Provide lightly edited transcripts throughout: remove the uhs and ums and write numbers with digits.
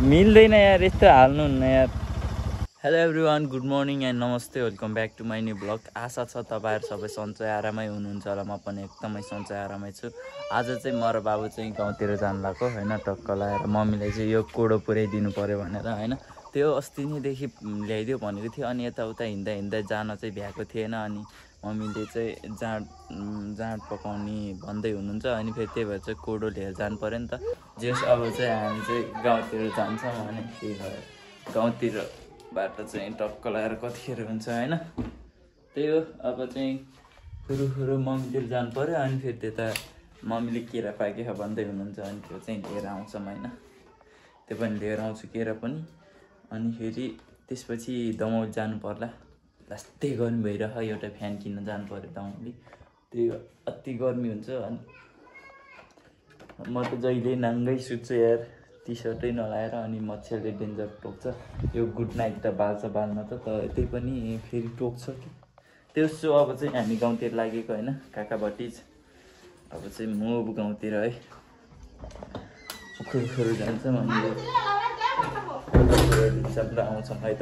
मिल्दैन यार, यस्तो हाल्नुहुन्न यार। Hello everyone, good morning and namaste, welcome back to my new blog. आशा छ तपाईँहरू सबै सन्चै आरामै हुनुहुन्छ होला। म पनि एकदमै सन्चै आरामै छु। आज चाहिँ म र बाबु चाहिँ गाउँतिर जानु लाग्यो होइन, टक्क लगाएर। मम्मीले चाहिँ यो कोडो पुर्याइदिनु पऱ्यो भनेर होइन, त्यो अस्ति नैदेखि ल्याइदियो भनेको थियो। अनि यताउता हिँड्दा हिँड्दा जान चाहिँ भ्याएको थिएन। अनि मम्मीले चाहिँ जाँड पकाउने भन्दै हुनुहुन्छ। अनि फेरि त्यही भएर चाहिँ कोडो लिएर जानु पऱ्यो नि त। जस अब चाहिँ हामी चाहिँ गाउँतिर जान्छौँ भने त्यही भएर गाउँतिर बाटो चाहिँ टक्क लगाएर कतिखेर हुन्छ होइन, त्यही हो। अब चाहिँ फुरु मम्मीतिर जानु पऱ्यो। अनि फेरि त्यता मम्मीले केरा पाके भन्दै हुनुहुन्छ। अनि त्यो चाहिँ लिएर आउँछौँ होइन, त्यो पनि लिएर आउँछु केरा पनि। अनि फेरि त्यसपछि दमौली जानु पर्ला। लास्टै गर्मी भइरह, एउटा फ्यान किन्न जानु पऱ्यो दमौली। त्यो अति गर्मी हुन्छ। अनि म त जहिले नाङ्गै सुत्छु यार, टी सर्टै नलाएर। अनि मच्छरले डेन्जर टोक्छ। यो गुड नाइट त बाल्छ बाल्न त त्यही पनि फेरि टोक्छ कि त्यसो। अब चाहिँ हामी गाउँतिर लागेको होइन, काकाभटिज। अब चाहिँ मुभ गाउँतिर है, खुरखुरु जान्छौँ। अनि आउँछौँ है त।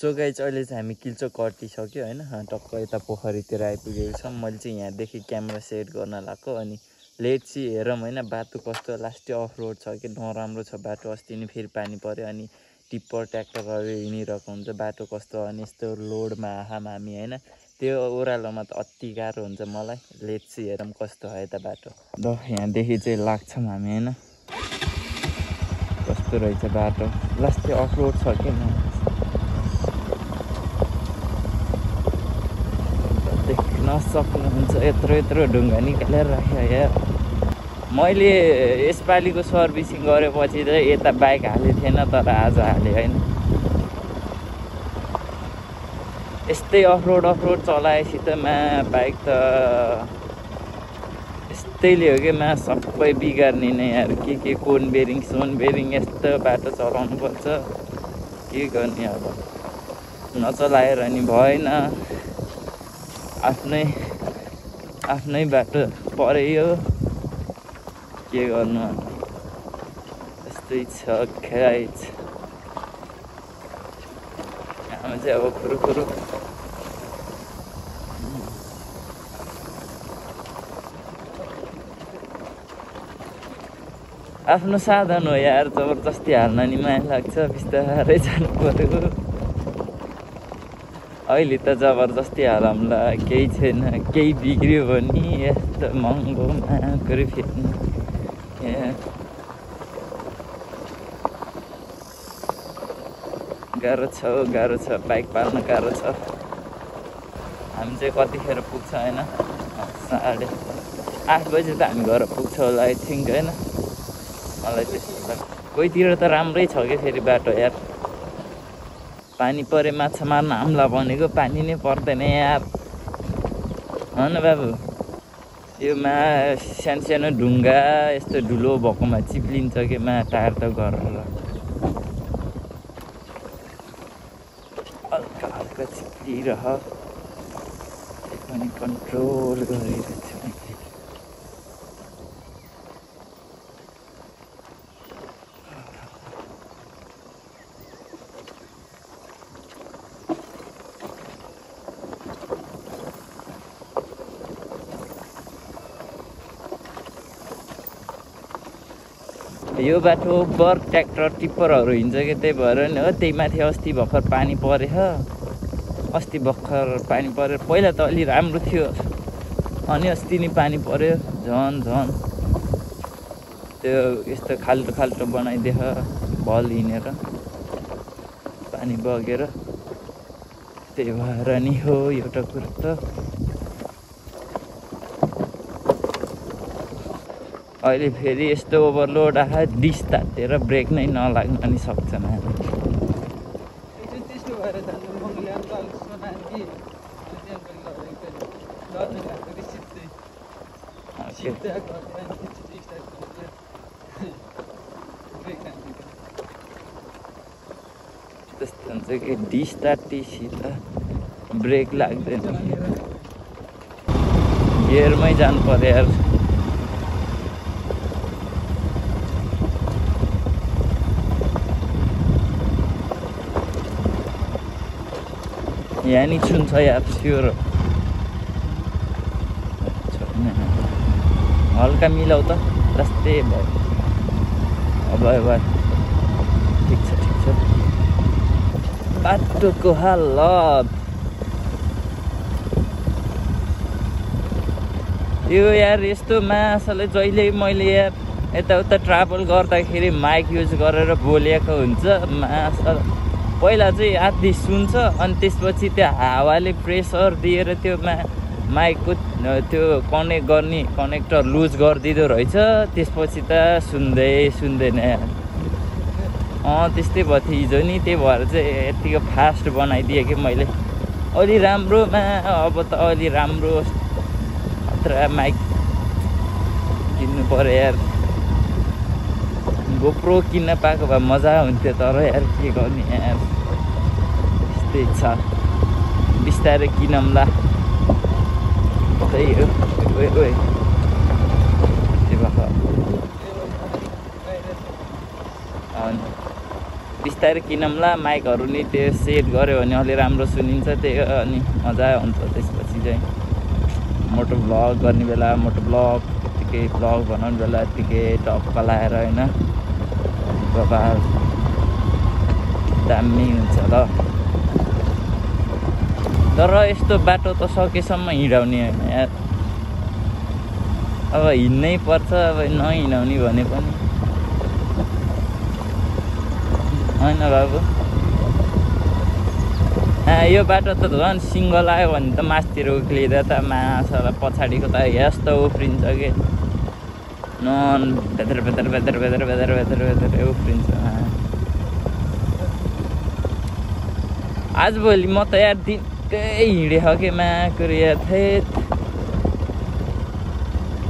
सो गाइज, अहिले चाहिँ हामी किल्चोक कटिसक्यो होइन, टक्क यता पोखरीतिर आइपुगेको छौँ। मैले चाहिँ यहाँदेखि क्यामेरा सेट गर्न लाग्यो। अनि लेट चाहिँ हेरौँ होइन, बाटो कस्तो। लास्टै अफ रोड छ कि नराम्रो छ बाटो। अस्ति नि फेरि पानी पऱ्यो। अनि टिप्पर ट्र्याक्टरहरू हिँडिरहेको हुन्छ। बाटो कस्तो, अनि यस्तो लोडमा आहाम हामी होइन, त्यो ओह्रालोमा त अति गाह्रो हुन्छ मलाई। लेट चाहिँ हेरौँ कस्तो है त बाटो। ल यहाँदेखि चाहिँ लाग्छौँ हामी होइन, कस्तो रहेछ बाटो। लास्टै अफ रोड छ कि देख्न सक्नुहुन्छ। यत्रो ढुङ्गा निकालेर राख्यो यार। मैले यसपालिको सर्भिसिङ गरेपछि चाहिँ यता बाइक हालेको थिएन, तर आज हालेँ होइन। यस्तै अफरोड चलाएपछि त बाइक त यस्तैले हो कि सबै बिगार्ने नै यार। के कोन बेरिङ सोन बेरिङ यस्तो बाटो चलाउनु पर्छ, के गर्ने अब। नचलाएर नि भएन, आफ्नै बाटो पऱ्यो, के गर्नु। यस्तै छ गाइज। हामी चाहिँ अब खुरुखुरु आफ्नो साधन हो यार, जबरजस्ती हाल्न नि माया लाग्छ। बिस्तारै जानु पऱ्यो। अहिले त जबरजस्ती हालौँला, केही छैन। केही बिग्रियो भने यस्तो महँगोमा गरी फेर्नु। गाह्रो छ बाइक पाल्न, गाह्रो छ। हामी चाहिँ कतिखेर पुग्छ होइन, 8:30 बजी त हामी घर पुग्छ होला आई थिङ्क होइन, मलाई त्यस्तो लाग्छ। कोहीतिर त राम्रै छ कि फेरि बाटो यार। पानी परे माछा मार्न हाम्ला भनेको पानी नै पर्दैन यार, हो न बाबु। यो सानो ढुङ्गा यस्तो धुलो भएकोमा चिप्लिन्छ कि टायर त गरेर हल्का चिप्लिरह। पनि कन्ट्रोल गरिरहेको छु। यो बाटो बर ट्र्याक्टर टिप्परहरू हिँड्छ कि, त्यही भएर नि हो। त्यही माथि अस्ति भर्खर पानी पऱ्यो। अस्ति भर्खर पानी परेर पहिला त अलि राम्रो थियो, अनि अस्ति नि पानी पऱ्यो झन् त्यो यस्तो खाल्टो बनाइदियो भल हिँडेर पानी बगेर। त्यही भएर नि हो एउटा कुरो त। अहिले फेरि यस्तो ओभरलोड आयो, डिस तातेर ब्रेक नै नलाग्न नि सक्छ त्यस्तो हुन्छ कि डिस तातेपछि त ब्रेक लाग्दैन। गियरमै जानु पर्यो यार। यहाँ नि छुन्छ यार स्योर हल्का मिलाउ त जस्तै भयो अब ठिक छ बाटोको हालत यो यार यस्तो मासले जहिले मैले यार यताउता ट्राभल गर्दाखेरि माइक युज गरेर बोलेको हुन्छ मासल पहिला चाहिँ आधी सुन्छ अनि त्यसपछि त्यो हावाले प्रेसर दिएर त्यो माइकको त्यो कनेक्ट गर्ने कनेक्टर लुज गरिदिँदो रहेछ त्यसपछि त सुन्दैन यार त्यस्तै भयो थियो हिजो नि त्यही भएर चाहिँ यतिको फास्ट बनाइदिएँ कि मैले अलि राम्रोमा अब त अलि राम्रो माइक किन्नु पर्यो यार गोप्रो किन्न पाएको भए मजा हुन्थ्यो तर यार के गर्ने यार त्यस्तै छ बिस्तारै किनौँला त्यही हो बिस्तारै किनौँला माइकहरू नि त्यो सेट गऱ्यो भने अलि राम्रो सुनिन्छ त्यही हो अनि मजा हुन्छ त्यसपछि चाहिँ मोटो भ्लग गर्ने बेला मोटो भ्लग यत्तिकै भ्लग बनाउने बेला यत्तिकै टक्क लाएर होइन बाबा दामी हुन्छ ल तर यस्तो बाटो त सकेसम्म हिँडाउने होइन यार अब हिँड्नै पर्छ अब नहिँडाउने भने पनि होइन बाबु यो बाटो त झन् सिङ्गल आयो भने त मासतिर उक्लिँदा त मासला पछाडिको त यस्तो उफ्रिन्छ कि भेतर उफ्रिन्छ आजभोलि म त यार दिनकै हिँडेको कि माकुरी यार थेट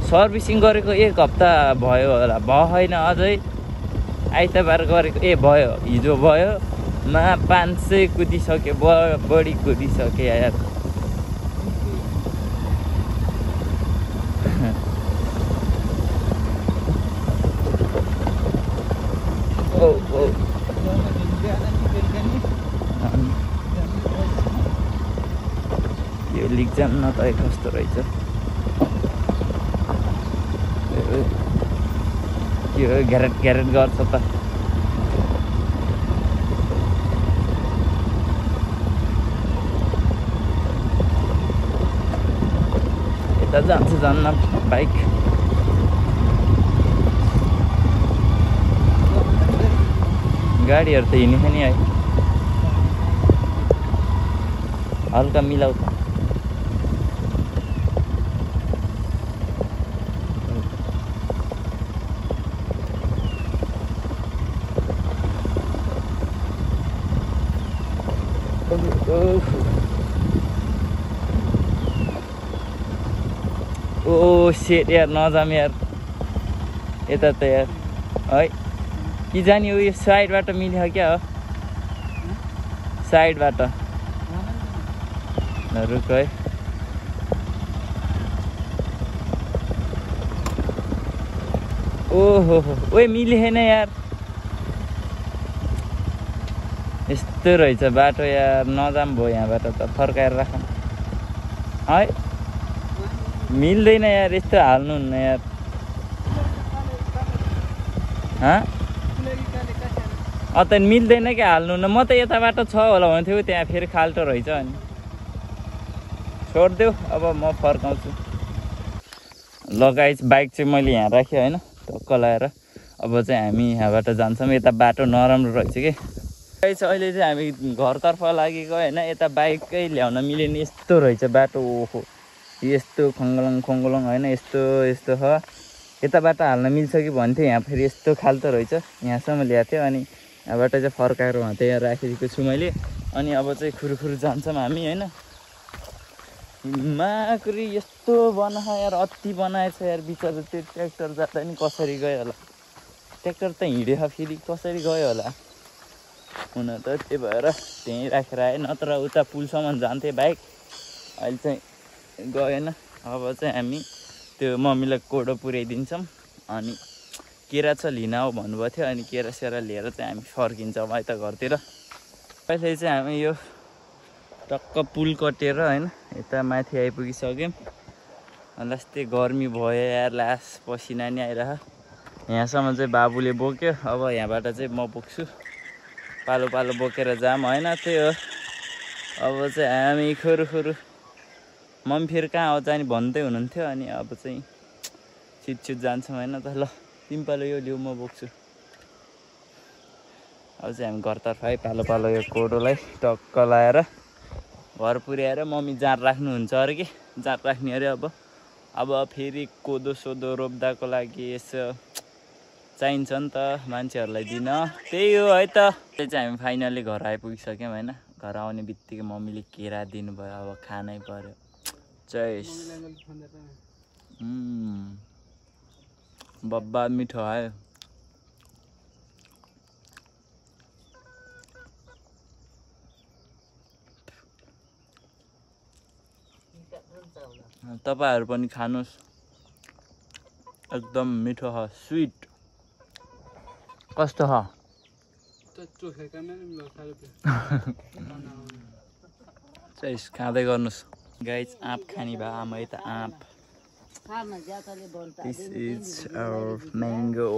सर्भिसिङ गरेको 1 हप्ता भयो होला भएन अझै आइतबार गरेको भयो हिजो भयो 500 कुदिसके बढी कुदिसके यार यो लिक्जाम न त कस्तो रहेछ यो ग्यारेट गर्छ त यता जान्छ जान्न बाइक गाडीहरू त हिँड्छ नि है हल्का मिलाउ त ओ सेट यार नजाम यार यता त यार है कि जाने उयो साइडबाट मिल्यो क्या हो साइडबाट रुक है ओहो ओए मिलेन यार यस्तो रहेछ बाटो यार नजाम भयो यहाँबाट त फर्काएर राख है मिल्दैन यार यस्तो हाल्नुहुन्न यार त मिल्दैन क्या हाल्नुहुन्न म त यताबाट छ होला भन्थ्यो त्यहाँ फेरि खाल्टो रहेछ अनि छोडिदेऊ अब म फर्काउँछु लगाइज बाइक चाहिँ मैले यहाँ राखेँ होइन टक्क लगाएर अब चाहिँ हामी यहाँबाट जान्छौँ यता बाटो नराम्रो रहेछ कि अहिले चाहिँ हामी घरतर्फ लागेको होइन यता बाइकै ल्याउन मिलेन यस्तो रहेछ बाटो ओहो यस्तो खोङ्गलङ होइन यस्तो छ यताबाट हाल्न मिल्छ कि भन्थ्यो यहाँ फेरि यस्तो खालतो रहेछ यहाँसम्म ल्याएको थियो अनि यहाँबाट चाहिँ फर्काएर उहाँ त्यहाँ राखिदिएको छु मैले अनि अब चाहिँ खुरुखुरु जान्छौँ हामी होइन माकुरी यस्तो बनायो यार अति बनाएछ यार बिचरा त्यो ट्र्याक्टर जाँदा नि कसरी गयो होला ट्र्याक्टर त हिँड्यो फेरि कसरी गयो होला हुन त त्यही भएर त्यहीँ राखेर आएँ नत्र उता पुलसम्म जान्थेँ बाइक अहिले चाहिँ गएन अब चाहिँ हामी त्यो मम्मीलाई कोडो पुर्याइदिन्छौँ अनि केरा छ लिन आऊ भन्नुभएको थियो अनि केरा सेरा लिएर चाहिँ हामी फर्किन्छौँ यता घरतिर अहिले चाहिँ हामी यो टक्क पुल कटेर होइन यता माथि आइपुगिसक्यौँ। लास्टै गर्मी भयो यार, लास पसिना नि आइरह। यहाँसम्म चाहिँ बाबुले बोक्यो, अब यहाँबाट चाहिँ म बोक्छु। पालो पालो बोकेर जाम होइन, त्यही हो। अब चाहिँ हामी खोरु मम्मी फेरि कहाँ आउँछ नि भन्दै हुनुहुन्थ्यो, अनि अब चाहिँ छिटछिट जान्छौँ होइन त। ल तिमी पालो यो लिऊ, म बोक्छु। अब चाहिँ हामी घरतर्फ है पालो पालो यो कोडोलाई टक्क लाएर घर पुर्याएर मम्मी जाँड राख्नुहुन्छ अरे कि, जाँड राख्ने अरे। अब फेरि कोदो सोदो रोप्दाको लागि यसो चाहिन्छ नि त मान्छेहरूलाई दिन, त्यही हो है त। त्यो चाहिँ हामी फाइनली घर आइपुगिसक्यौँ होइन। घर आउने बित्तिकै मम्मीले केरा दिनुभयो, अब खानै पर्यो। चैस बब्बा मिठो आयो। तपाईहरु पनि खानुस्, एकदम मिठो ह, स्वीट। कस्तो ह? चैस खाँदै गर्नुस् गाइज। आँप खाने भए आमा त आँप। This is our mango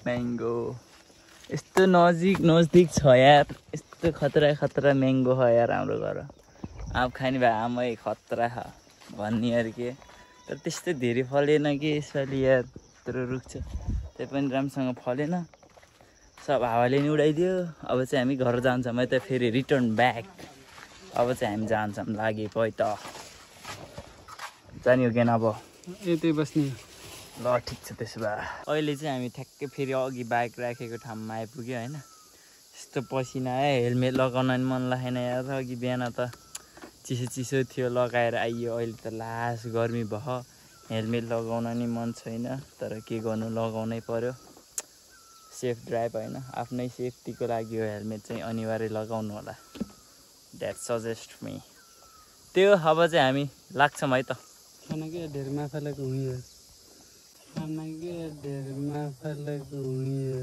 mango. यस्तो नजिक छ यार, यस्तो खतरा म्याङ्गो छ यार हाम्रो घर। आँप खाने भए आमै खतरा छ भन्ने अरे के। तर त्यस्तै धेरै फलेन कि यसपालि यार, यत्रो रुख छ त्यही पनि राम्रोसँग फलेन, सब हावाले नि उडाइदियो। अब चाहिँ हामी घर जान्छौँ है त, फेरि रिटर्न ब्याक। अब चाहिँ हामी जान्छौँ, लागेको है त। जाने हो कि अब यतै बस्ने? ल ठिक छ त्यसो भए। अहिले चाहिँ हामी ठ्याक्कै फेरि अघि बाइक राखेको ठाउँमा आइपुग्यो होइन। यस्तो पसिना आयो, हेलमेट लगाउन नि मन लागेन यार। अघि बिहान त चिसो थियो, लगाएर आइयो। अहिले त लास गर्मी भयो, हेलमेट लगाउन नि मन छैन, तर के गर्नु लगाउनै पर्यो। सेफ ड्राइभ होइन, आफ्नै सेफ्टीको लागि हो हेलमेट चाहिँ अनिवार्य लगाउनु होला। That suggest me. त्यो अब चाहिँ हामी लाग्छौँ है त। खाना के ढेर माफा लगेको हुइयो, खाना के ढेर माफा लगेको हुइयो।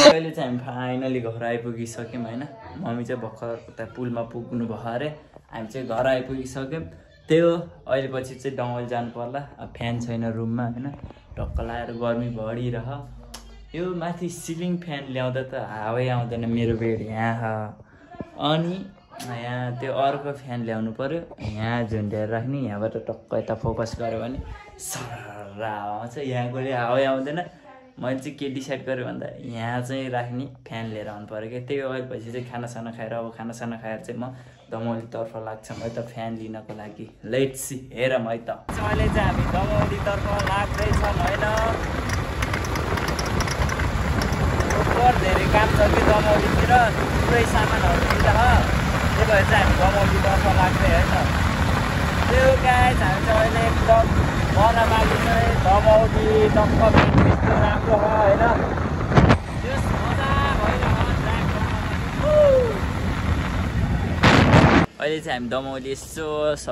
अहिले चाहिँ हामी फाइनली घर आइपुगिसक्यौँ होइन। मम्मी चाहिँ भर्खर उता पुलमा पुग्नु भयो अरे, हामी चाहिँ घर आइपुगिसक्यौँ। त्यही हो, अहिले पछि चाहिँ डङ्गल जानु पर्ला। अब फ्यान छैन रुममा होइन, ढक्क लाएर गर्मी बढिरह। यो माथि सिलिङ फ्यान ल्याउँदा त हावै आउँदैन, मेरो बेड यहाँ। अनि यहाँ त्यो अर्को फ्यान ल्याउनु पर्यो, यहाँ झुन्ड्याएर राख्ने। यहाँबाट टक्क यता फोकस गऱ्यो भने सरर हावा आउँछ, यहाँकोले हावै आउँदैन। मैले चाहिँ के डिसाइड गरेँ भन्दा यहाँ चाहिँ राख्ने फ्यान लिएर आउनु पऱ्यो क्या। त्यही भएपछि चाहिँ खानासाना खाएर, अब खानासाना खाएर चाहिँ म दमौलीतर्फ लाग्छौँ है त फ्यान लिनको लागि। लेट्स सी, हेरौँ है त। अहिले चाहिँ हामी दमौलीतर्फ लाग्दैछौँ होइन। धेरै काम छ कि दमौलीतिर, पुरै सामानहरू किन्छ। त्यही भएर चाहिँ हामी दमौलीतर्फ लाग्दै है त। त्यो गाइज हामी चाहिँ अहिले एकदम बनामाली चाहिँ दमौली टक्क यस्तो राम्रो भयो होइन। त्यस मजा भइरह। अहिले चाहिँ हामी दमौली यसो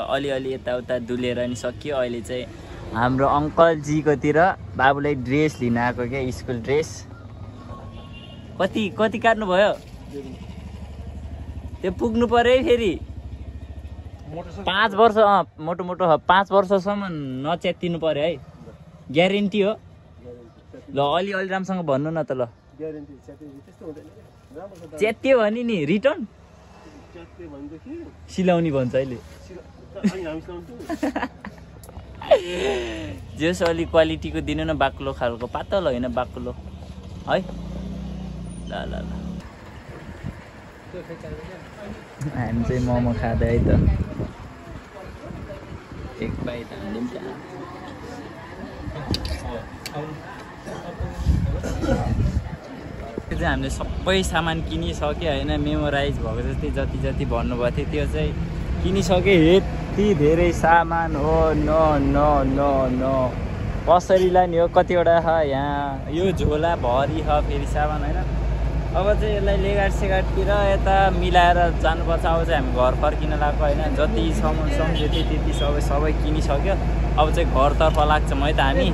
अलिअलि यताउता डुलेर नि सक्यो। अहिले चाहिँ हाम्रो अङ्कलजीकोतिर बाबुलाई ड्रेस लिन आएको क्या, स्कुल ड्रेस। कति काट्नु भयो? त्यो पुग्नु पर्यो है फेरि 5 वर्ष। मोटो 5 वर्षसम्म नच्यातिनु पर्यो है, ग्यारेन्टी हो। ल अलि राम्रोसँग भन्नु न त। ल च्यात्यो भने नि रिटर्न सिलाउने भन्छ अहिले। जस अलि क्वालिटीको दिनु न, बाक्लो खालको, पातलो होइन बाक्लो है। ल हामी चाहिँ मोमो खाँदै है त, एक बाइट हामीले पनि त्यो चाहिँ हामीले सबै सामान किनिसक्यो होइन। मेमोराइज भएको जति जति भन्नुभएको थियो त्यो चाहिँ किनिसक्यो। यति धेरै सामान हो, नो कसरी लाने हो, कतिवटा छ यहाँ। यो झोला भरि छ फेरि सामान होइन। अब चाहिँ यसलाई लेगाट सेगाटतिर यता मिलाएर जानुपर्छ। अब चाहिँ हामी घर फर्किन लाग्यो होइन। जति सामान सम्झ्यो त्यति सबै किनिसक्यो। अब चाहिँ घरतर्फ लाग्छौँ है त हामी।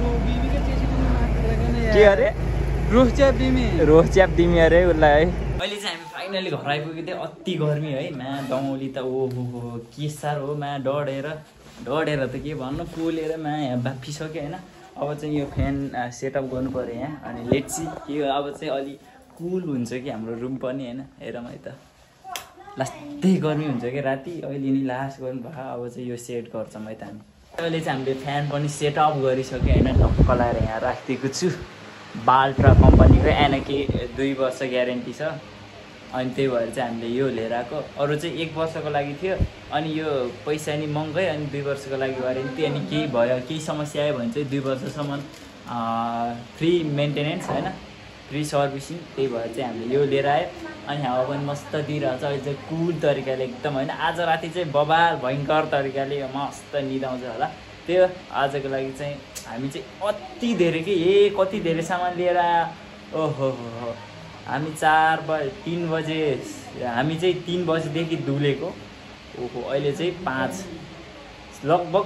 के अरे रोह च्याप तिमी रोह च्याप तिमी अरे उसलाई है। अहिले चाहिँ हामी फाइनली घर आइपुगेको थियौँ। अति गर्मी है मा दमौली त ओहो के साह्रो हो मा डढेर त के भन्नु पोलेर मा यहाँ बाफिसक्यो होइन। अब चाहिँ यो फ्यान सेटअप गर्नु पऱ्यो यहाँ अनि लेट्सी यो अब चाहिँ अलि कुल हुन्छ कि हाम्रो रुम पनि होइन। हेरौँ है त लास्टै गर्मी हुन्छ कि राति अहिले नि लास्ट गर्नु भयो। अब चाहिँ यो सेट गर्छौँ है त हामी। अहिले चाहिँ हामीले फ्यान पनि सेटअप गरिसक्यो होइन। ढक्क लगाएर यहाँ राखिदिएको छु। बाल्ट्रा कम्पनीको एनके 2 वर्ष ग्यारेन्टी छ अनि त्यही भएर चाहिँ हामीले यो लिएर आएको। अरू चाहिँ 1 वर्षको लागि थियो अनि यो पैसा नि महँगै अनि 2 वर्षको लागि वारेन्टी अनि केही भयो केही समस्या आयो भने चाहिँ 2 वर्षसम्म फ्री मेन्टेनेन्स होइन फ्री सर्भिसिङ। त्यही भएर चाहिँ हामीले यो लिएर आयो अनि हावा पनि मस्त दिइरहेको छ। अहिले चाहिँ कुल तरिकाले एकदम होइन। आज राति चाहिँ बबाल भयङ्कर तरिकाले मस्त निदाउँछ होला। त्यो आजको लागि चाहिँ हामी चाहिँ अति धेरै कि कति धेरै सामान लिएर ओहो हो हामी 3 बजे हामी चाहिँ 3 बजेदेखि डुलेको। ओहो अहिले चाहिँ 5 लगभग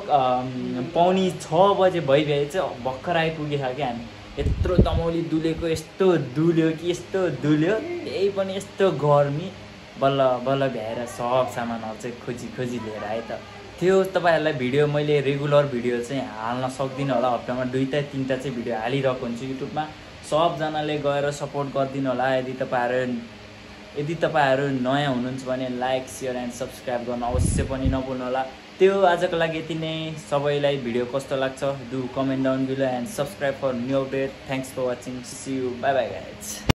5:45 बजे भइभए चाहिँ भर्खर आइपुगेको क्या हामी। यत्रो दमौली डुलेको यस्तो डुल्यो कि यस्तो डुल्यो त्यही पनि यस्तो गर्मी बल्ल बल्ल भ्याएर सब सामानहरू चाहिँ खोजी लिएर आएँ त। त्यो तपाईँहरूलाई भिडियो मैले रेगुलर भिडियो चाहिँ हाल्न सक्दिनँ होला। हप्तामा 2 ता 3 टा चाहिँ भिडियो हालिरहेको हुन्छु युट्युबमा। सबजनाले गएर सपोर्ट गरिदिनु होला। यदि तपाईँहरू नयाँ हुनुहुन्छ भने लाइक सेयर एन्ड सब्सक्राइब गर्न अवश्य पनि नभुल्नु होला। त्यो आजको लागि यति नै। सबैलाई भिडियो कस्तो लाग्छ do comment down below and subscribe for new update. Thanks for watching. See you bye bye guys.